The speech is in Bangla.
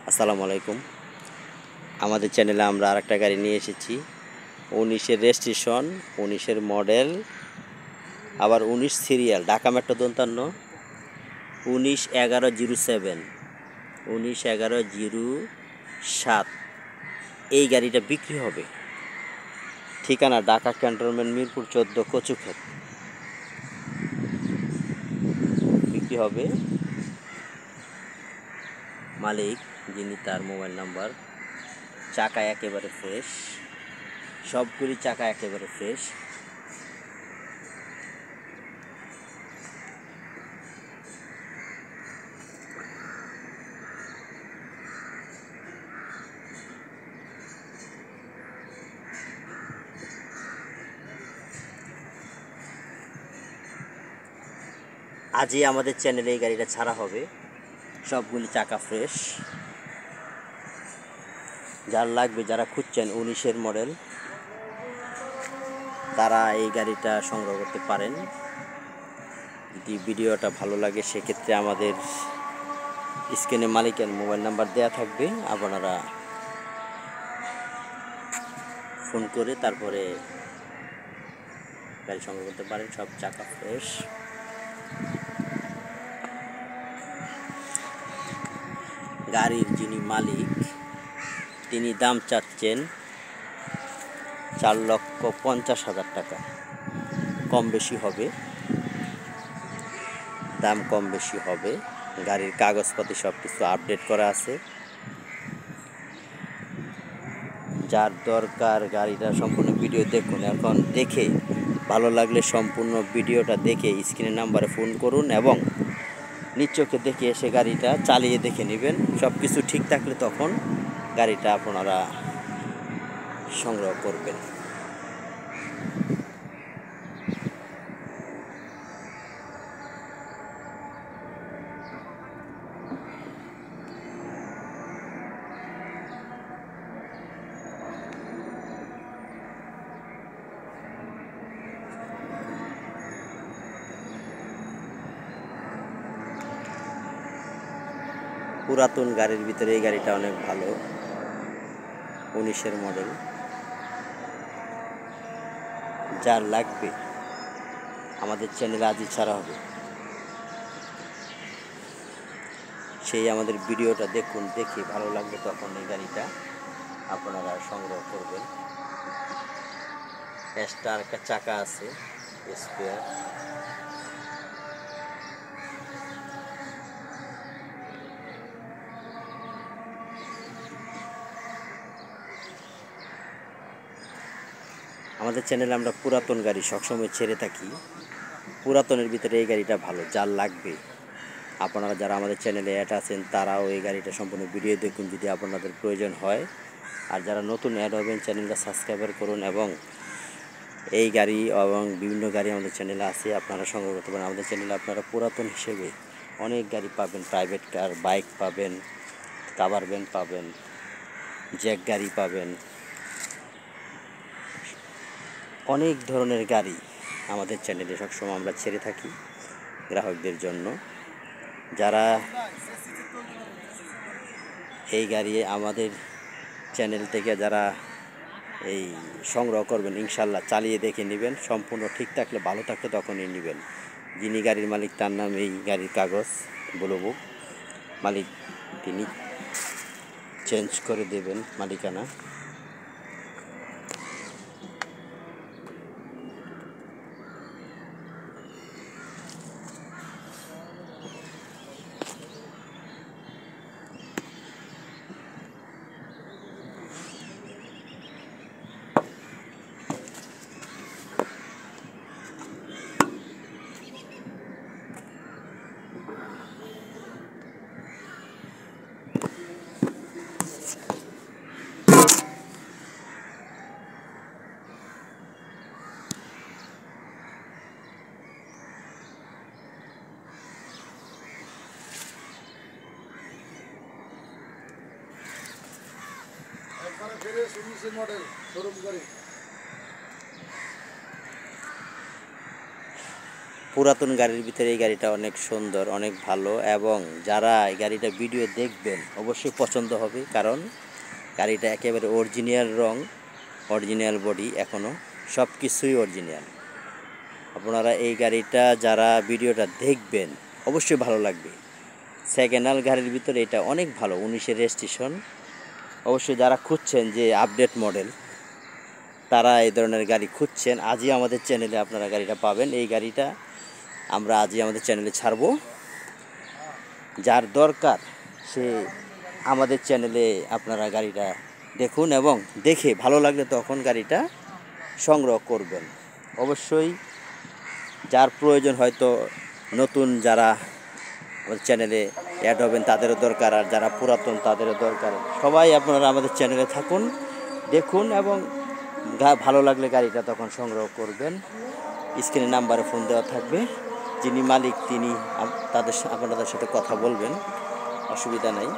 আসসালামু আলাইকুম। আমাদের চ্যানেলে আমরা আরেকটা গাড়ি নিয়ে এসেছি। 19-এর রেজিস্ট্রেশন, 19-এর মডেল, আবার 19 সিরিয়াল, ঢাকা মেট্রো 53, 19-11-07, 19-11-07। এই গাড়িটা বিক্রি হবে। ঠিকানা ঢাকা ক্যান্টনমেন্ট, মিরপুর 14, কচুক্ষেত। বিক্রি হবে। মালিক যিনি, তার মোবাইল নাম্বার। চাকা একেবারে ফ্রেশ, সবগুলি চাকা একেবারে ফ্রেশ। আজই আমাদের চ্যানেলে এই গাড়িটা ছাড়া হবে। সবগুলি চাকা ফ্রেশ। যার লাগবে, যারা খুঁজছেন 19-এর মডেল, তারা এই গাড়িটা সংগ্রহ করতে পারেন। যদি ভিডিওটা ভালো লাগে সেক্ষেত্রে আমাদের স্ক্রিনে মালিকের মোবাইল নাম্বার দেওয়া থাকবে, আপনারা ফোন করে তারপরে গাড়ি সংগ্রহ করতে পারেন। সব চাকা ফ্রেশ। গাড়ির যিনি মালিক, তিনি দাম চাচ্ছেন 4,50,000 টাকা। কম বেশি হবে, দাম কম বেশি হবে। গাড়ির কাগজপাতি সব কিছু আপডেট করা আছে। যার দরকার গাড়িটা সম্পূর্ণ ভিডিও দেখুন। এখন দেখে ভালো লাগলে সম্পূর্ণ ভিডিওটা দেখে স্ক্রিনের নাম্বারে ফোন করুন এবং নিজ চোখে দেখে এসে গাড়িটা চালিয়ে দেখে নেবেন। সব কিছু ঠিক থাকলে তখন গাড়িটা আপনারা সংগ্রহ করবেন। পুরাতন গাড়ির ভিতরে এই গাড়িটা অনেক ভালো। 19-এর মডেল। যার লাগবে আমাদের চ্যানেলে আজই ছাড়া হবে, সেই আমাদের ভিডিওটা দেখুন। দেখে ভালো লাগবে তখন এই গাড়িটা আপনারা সংগ্রহ করবেন। এক্সট্রা একটা চাকা আছে স্পেয়ার। আমাদের চ্যানেলে আমরা পুরাতন গাড়ি সবসময় ছেড়ে থাকি। পুরাতনের ভিতরে এই গাড়িটা ভালো। যার লাগবে, আপনারা যারা আমাদের চ্যানেলে অ্যাড আছেন তারাও এই গাড়িটা সম্পূর্ণ ভিডিও দেখুন যদি আপনাদের প্রয়োজন হয়। আর যারা নতুন অ্যাড হবেন, চ্যানেলটা সাবস্ক্রাইব করুন এবং এই গাড়ি এবং বিভিন্ন গাড়ি আমাদের চ্যানেলে আছে, আপনারা সংগ্রহ করতে পারেন। আমাদের চ্যানেলে আপনারা পুরাতন হিসেবে অনেক গাড়ি পাবেন। প্রাইভেট কার, বাইক পাবেন, কাভার ভ্যান পাবেন, জ্যাক গাড়ি পাবেন। অনেক ধরনের গাড়ি আমাদের চ্যানেলে সবসময় আমরা ছেড়ে থাকি গ্রাহকদের জন্য। যারা এই গাড়ি আমাদের চ্যানেল থেকে যারা এই সংগ্রহ করবেন, ইনশাল্লাহ চালিয়ে দেখে নেবেন। সম্পূর্ণ ঠিক থাকলে, ভালো থাকলে তখনই নেবেন। যিনি গাড়ির মালিক তার নাম, এই গাড়ির কাগজ বলবো, মালিক তিনি চেঞ্জ করে দেবেন মালিকানা। মডেল শোরুম গাড়ি। পুরাতন গাড়ির ভিতরে এই গাড়িটা অনেক সুন্দর, অনেক ভালো, এবং যারা এই গাড়িটা ভিডিও দেখবেন অবশ্যই পছন্দ হবে, কারণ গাড়িটা একেবারে অরিজিনাল রং, অরিজিনাল বডি, এখনও সব কিছুই অরিজিনাল। আপনারা এই গাড়িটা যারা ভিডিওটা দেখবেন অবশ্যই ভালো লাগবে। সেকেন্ড হ্যান্ড গাড়ির ভিতরে এটা অনেক ভালো, 19-এর রেজিস্ট্রেশন। অবশ্যই যারা খুঁজছেন যে আপডেট মডেল, তারা এই ধরনের গাড়ি খুঁজছেন, আজই আমাদের চ্যানেলে আপনারা গাড়িটা পাবেন। এই গাড়িটা আমরা আজই আমাদের চ্যানেলে ছাড়ব। যার দরকার সে আমাদের চ্যানেলে আপনারা গাড়িটা দেখুন, এবং দেখে ভালো লাগলে তখন গাড়িটা সংগ্রহ করবেন। অবশ্যই যার প্রয়োজন, হয়তো নতুন যারা আমাদের চ্যানেলে অ্যাড হবেন তাদেরও দরকার, আর যারা পুরাতন তাদেরও দরকার। সবাই আপনারা আমাদের চ্যানেলে থাকুন, দেখুন, এবং ভালো লাগলে গাড়িটা তখন সংগ্রহ করবেন। স্ক্রিনে নাম্বারে ফোন দেওয়া থাকবে, যিনি মালিক তিনি আপনাদের সাথে কথা বলবেন, অসুবিধা নাই।